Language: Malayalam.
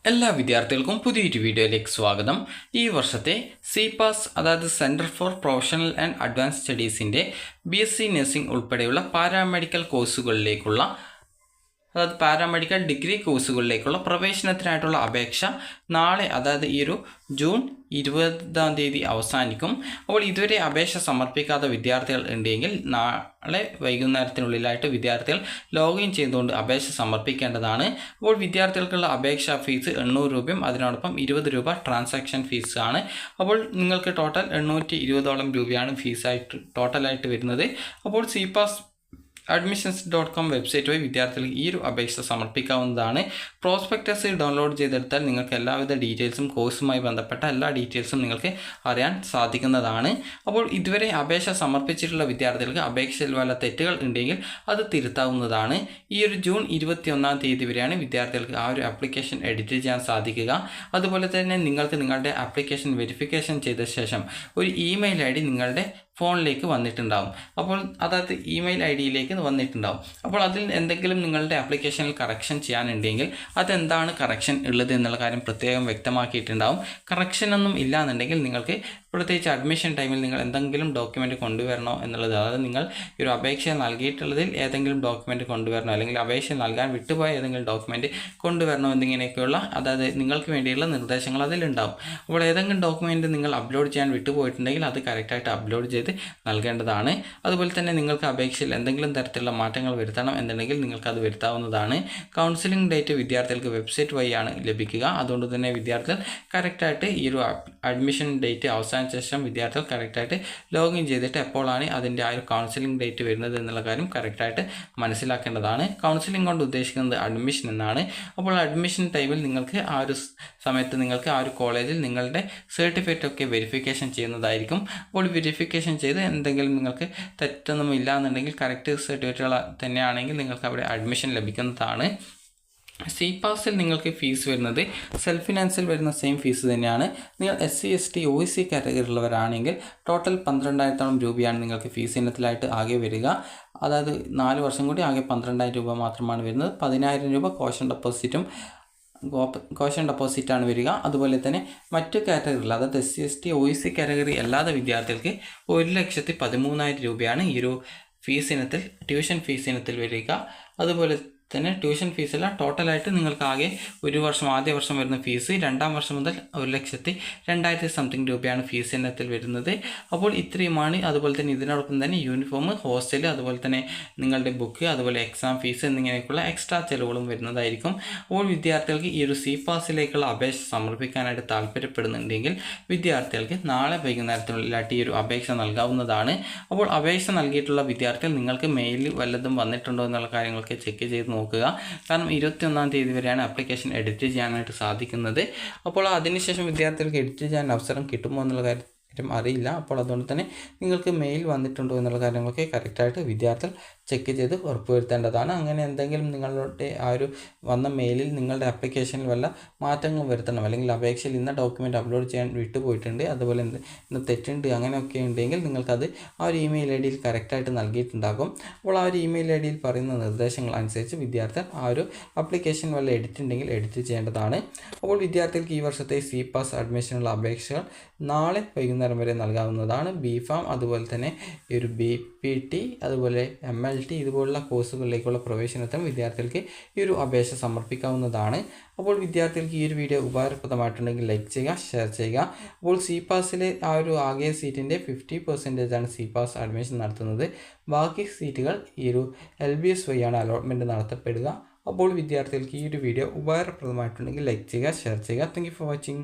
എല്ലാ വിദ്യാർത്ഥികൾക്കും പുതിയൊരു വീഡിയോയിലേക്ക് സ്വാഗതം. ഈ വർഷത്തെ സിപാസ് അതായത് centre for professional and advance സ്റ്റഡീസിൻ്റെ BSc നഴ്സിംഗ് ഉൾപ്പെടെയുള്ള പാരാമെഡിക്കൽ കോഴ്സുകളിലേക്കുള്ള അതായത് പാരാമെഡിക്കൽ ഡിഗ്രി കോഴ്സുകളിലേക്കുള്ള പ്രവേശനത്തിനായിട്ടുള്ള അപേക്ഷ നാളെ അതായത് ഈ ഒരു ജൂൺ 20 അവസാനിക്കും. അപ്പോൾ ഇതുവരെ അപേക്ഷ സമർപ്പിക്കാത്ത വിദ്യാർത്ഥികൾ ഉണ്ടെങ്കിൽ നാളെ വൈകുന്നേരത്തിനുള്ളിലായിട്ട് വിദ്യാർത്ഥികൾ ലോഗിൻ ചെയ്തുകൊണ്ട് അപേക്ഷ സമർപ്പിക്കേണ്ടതാണ്. അപ്പോൾ വിദ്യാർത്ഥികൾക്കുള്ള അപേക്ഷാ ഫീസ് 800 രൂപയും അതിനോടൊപ്പം 20 രൂപ ട്രാൻസാക്ഷൻ ഫീസാണ്. അപ്പോൾ നിങ്ങൾക്ക് ടോട്ടൽ 820ഓളം രൂപയാണ് ഫീസായിട്ട് ടോട്ടലായിട്ട് വരുന്നത്. അപ്പോൾ സിപാസ് admissions.com വെബ്സൈറ്റ് വഴി വിദ്യാർത്ഥികൾക്ക് ഈ ഒരു അപേക്ഷ സമർപ്പിക്കാവുന്നതാണ്. പ്രോസ്പെക്ടസ് ഡൗൺലോഡ് ചെയ്തെടുത്താൽ നിങ്ങൾക്ക് എല്ലാവിധ ഡീറ്റെയിൽസും കോഴ്സുമായി ബന്ധപ്പെട്ട എല്ലാ ഡീറ്റെയിൽസും നിങ്ങൾക്ക് അറിയാൻ സാധിക്കുന്നതാണ്. അപ്പോൾ ഇതുവരെ അപേക്ഷ സമർപ്പിച്ചിട്ടുള്ള വിദ്യാർത്ഥികൾക്ക് അപേക്ഷയിൽ വല്ല തെറ്റുകൾ ഉണ്ടെങ്കിൽ അത് തിരുത്താവുന്നതാണ്. ഈ ഒരു ജൂൺ 21 വരെയാണ് വിദ്യാർത്ഥികൾക്ക് ആ ഒരു ആപ്ലിക്കേഷൻ എഡിറ്റ് ചെയ്യാൻ സാധിക്കുക. അതുപോലെ തന്നെ നിങ്ങൾക്ക് നിങ്ങളുടെ ആപ്ലിക്കേഷൻ വെരിഫിക്കേഷൻ ചെയ്ത ശേഷം ഒരു ഇമെയിൽ ID നിങ്ങളുടെ ഫോണിലേക്ക് വന്നിട്ടുണ്ടാവും. അപ്പോൾ അതായത് ഇമെയിൽ IDയിലേക്ക് വന്നിട്ടുണ്ടാവും. അപ്പോൾ അതിൽ എന്തെങ്കിലും നിങ്ങളുടെ ആപ്ലിക്കേഷനിൽ കറക്ഷൻ ചെയ്യാനുണ്ടെങ്കിൽ അതെന്താണ് കറക്ഷൻ ഉള്ളത് എന്നുള്ള കാര്യം പ്രത്യേകം വ്യക്തമാക്കിയിട്ടുണ്ടാവും. കറക്ഷനൊന്നും ഇല്ലാന്നുണ്ടെങ്കിൽ നിങ്ങൾക്ക് പ്രത്യേകിച്ച് അഡ്മിഷൻ ടൈമിൽ നിങ്ങൾ എന്തെങ്കിലും ഡോക്യുമെൻറ്റ് കൊണ്ടുവരണോ എന്നുള്ളത്, അതായത് നിങ്ങൾ ഈ ഒരു അപേക്ഷ നൽകിയിട്ടുള്ളതിൽ ഏതെങ്കിലും ഡോക്യുമെൻറ്റ് കൊണ്ടുവരണോ അല്ലെങ്കിൽ അപേക്ഷ നൽകാൻ വിട്ടുപോയ ഏതെങ്കിലും ഡോക്യുമെൻറ്റ് കൊണ്ടുവരണോ എന്നിങ്ങനെയൊക്കെയുള്ള അതായത് നിങ്ങൾക്ക് വേണ്ടിയുള്ള നിർദ്ദേശങ്ങൾ അതിലുണ്ടാവും. അപ്പോൾ ഏതെങ്കിലും ഡോക്യുമെൻറ്റ് നിങ്ങൾ അപ്ലോഡ് ചെയ്യാൻ വിട്ടുപോയിട്ടുണ്ടെങ്കിൽ അത് കറക്റ്റായിട്ട് അപ്ലോഡ് ചെയ്ത് നൽകേണ്ടതാണ്. അതുപോലെ തന്നെ നിങ്ങൾക്ക് അപേക്ഷയിൽ എന്തെങ്കിലും തരത്തിലുള്ള മാറ്റങ്ങൾ വരുത്തണം എന്നുണ്ടെങ്കിൽ നിങ്ങൾക്ക് അത് വരുത്താവുന്നതാണ്. കൗൺസിലിംഗ് ഡേറ്റ് വിദ്യാർത്ഥികൾക്ക് വെബ്സൈറ്റ് വഴിയാണ് ലഭിക്കുക. അതുകൊണ്ട് തന്നെ വിദ്യാർത്ഥികൾ കറക്റ്റായിട്ട് ഈ ഒരു അഡ്മിഷൻ ഡേറ്റ് അവസാനിച്ച ശേഷം വിദ്യാർത്ഥികൾ കറക്റ്റായിട്ട് ലോഗിൻ ചെയ്തിട്ട് എപ്പോഴാണ് അതിൻ്റെ ആ ഒരു കൗൺസിലിംഗ് ഡേറ്റ് വരുന്നത് എന്നുള്ള കാര്യം കറക്റ്റായിട്ട് മനസ്സിലാക്കേണ്ടതാണ്. കൗൺസിലിംഗ് കൊണ്ട് ഉദ്ദേശിക്കുന്നത് അഡ്മിഷൻ എന്നാണ്. അപ്പോൾ അഡ്മിഷൻ ടൈമിൽ നിങ്ങൾക്ക് ആ ഒരു സമയത്ത് നിങ്ങൾക്ക് ആ ഒരു കോളേജിൽ നിങ്ങളുടെ സർട്ടിഫിക്കറ്റ് ഒക്കെ വെരിഫിക്കേഷൻ ചെയ്യുന്നതായിരിക്കും. അപ്പോൾ വെരിഫിക്കേഷൻ ചെയ്ത് എന്തെങ്കിലും നിങ്ങൾക്ക് തെറ്റൊന്നും ഇല്ല എന്നുണ്ടെങ്കിൽ കറക്റ്റ് സർട്ടിഫിക്കറ്റുകൾ തന്നെയാണെങ്കിൽ നിങ്ങൾക്ക് അവിടെ അഡ്മിഷൻ ലഭിക്കുന്നതാണ്. സിപാസിൽ നിങ്ങൾക്ക് ഫീസ് വരുന്നത് സെൽഫ് ഫിനാൻസിൽ വരുന്ന സെയിം ഫീസ് തന്നെയാണ്. നിങ്ങൾ SC ST OEC കാറ്റഗറിയിലുള്ളവരാണെങ്കിൽ ടോട്ടൽ 12,000 രൂപയാണ് നിങ്ങൾക്ക് ഫീസ് ഇനത്തിലായിട്ട് ആകെ വരിക. അതായത് 4 വർഷം കൂടി ആകെ 12,000 രൂപ മാത്രമാണ് വരുന്നത്. 10,000 രൂപ കോഷൻ ഡെപ്പോസിറ്റാണ് വരിക. അതുപോലെ തന്നെ മറ്റു കാറ്റഗറിയിൽ അതായത് SC ST OEC കാറ്റഗറി അല്ലാത്ത വിദ്യാർത്ഥികൾക്ക് 1,13,000 രൂപയാണ് ഈ ഒരു ഫീസ് ഇനത്തിൽ ട്യൂഷൻ ഫീസ് ഇനത്തിൽ വരിക. അതുപോലെ തന്നെ ട്യൂഷൻ ഫീസല്ല, ടോട്ടലായിട്ട് നിങ്ങൾക്ക് ആകെ ഒരു വർഷം ആദ്യ വർഷം വരുന്ന ഫീസ് 2ാം വർഷം മുതൽ 1,02,000 സംതിങ് രൂപയാണ് ഫീസ് ഇനത്തിൽ വരുന്നത്. അപ്പോൾ ഇത്രയുമാണ്. അതുപോലെ തന്നെ ഇതിനോടൊപ്പം തന്നെ യൂണിഫോം, ഹോസ്റ്റൽ, അതുപോലെ തന്നെ നിങ്ങളുടെ ബുക്ക്, അതുപോലെ എക്സാം ഫീസ് എന്നിങ്ങനെയൊക്കെയുള്ള എക്സ്ട്രാ ചിലവുകളും വരുന്നതായിരിക്കും. അപ്പോൾ വിദ്യാർത്ഥികൾക്ക് ഈ ഒരു സിപാസിലേക്കുള്ള അപേക്ഷ സമർപ്പിക്കാനായിട്ട് താല്പര്യപ്പെടുന്നുണ്ടെങ്കിൽ വിദ്യാർത്ഥികൾക്ക് നാളെ വൈകുന്നേരത്തിനുള്ളിലായിട്ട് ഈ ഒരു അപേക്ഷ നൽകാവുന്നതാണ്. അപ്പോൾ അപേക്ഷ നൽകിയിട്ടുള്ള വിദ്യാർത്ഥികൾ നിങ്ങൾക്ക് മെയിലിൽ വല്ലതും വന്നിട്ടുണ്ടോ എന്നുള്ള കാര്യങ്ങളൊക്കെ ചെക്ക് ചെയ്ത് നോക്കുക. കാരണം 21 വരെയാണ് ആപ്ലിക്കേഷൻ എഡിറ്റ് ചെയ്യാനായിട്ട് സാധിക്കുന്നത്. അപ്പോൾ അതിനുശേഷം വിദ്യാർത്ഥികൾക്ക് എഡിറ്റ് ചെയ്യാൻ അവസരം കിട്ടുമോ എന്നുള്ള കാര്യം അറിയില്ല. അപ്പോൾ അതുകൊണ്ട് തന്നെ നിങ്ങൾക്ക് മെയിൽ വന്നിട്ടുണ്ടോ എന്നുള്ള കാര്യങ്ങളൊക്കെ കറക്റ്റായിട്ട് വിദ്യാർത്ഥികൾ ചെക്ക് ചെയ്ത് ഉറപ്പുവരുത്തേണ്ടതാണ്. അങ്ങനെ എന്തെങ്കിലും നിങ്ങളുടെ ആ ഒരു വന്ന മെയിലിൽ നിങ്ങളുടെ ആപ്ലിക്കേഷനിൽ വല്ല മാറ്റങ്ങൾ വരുത്തണം, അല്ലെങ്കിൽ അപേക്ഷയിൽ ഇന്ന ഡോക്യുമെൻറ്റ് അപ്ലോഡ് ചെയ്യാൻ വിട്ടുപോയിട്ടുണ്ട്, അതുപോലെ ഇന്ന് തെറ്റുണ്ട്, അങ്ങനെയൊക്കെ ഉണ്ടെങ്കിൽ നിങ്ങൾക്കത് ആ ഒരു ഇമെയിൽ IDയിൽ കറക്റ്റായിട്ട് നൽകിയിട്ടുണ്ടാകും. അപ്പോൾ ആ ഒരു ഇമെയിൽ IDയിൽ പറയുന്ന നിർദ്ദേശങ്ങൾ അനുസരിച്ച് വിദ്യാർത്ഥികൾ ആ ഒരു ആപ്ലിക്കേഷൻ വല്ല എഡിറ്റ് ഉണ്ടെങ്കിൽ എഡിറ്റ് ചെയ്യേണ്ടതാണ്. അപ്പോൾ വിദ്യാർത്ഥികൾക്ക് ഈ വർഷത്തെ സിപാസ് അഡ്മിഷനുള്ള അപേക്ഷകൾ നാളെ വൈകുന്നേരം വരെ നൽകാവുന്നതാണ്. BPharm അതുപോലെ തന്നെ ഈ ഒരു BPT അതുപോലെ MLT ഇതുപോലുള്ള കോഴ്സുകളിലേക്കുള്ള പ്രവേശനത്തിനും വിദ്യാർത്ഥികൾക്ക് ഈ ഒരു അപേക്ഷ സമർപ്പിക്കാവുന്നതാണ്. അപ്പോൾ വിദ്യാർത്ഥികൾക്ക് ഈ ഒരു വീഡിയോ ഉപകാരപ്രദമായിട്ടുണ്ടെങ്കിൽ ലൈക്ക് ചെയ്യുക, ഷെയർ ചെയ്യുക. അപ്പോൾ സിപാസിലെ ആ ഒരു ആകെ സീറ്റിൻ്റെ 50% സിപാസ് അഡ്മിഷൻ നടത്തുന്നത്. ബാക്കി സീറ്റുകൾ ഈ ഒരു LBS വഴിയാണ് അലോട്ട്മെൻറ്റ് നടത്തപ്പെടുക. അപ്പോൾ വിദ്യാർത്ഥികൾക്ക് ഈ ഒരു വീഡിയോ ഉപകാരപ്രദമായിട്ടുണ്ടെങ്കിൽ ലൈക്ക് ചെയ്യുക, ഷെയർ ചെയ്യുക. Thank you for watching.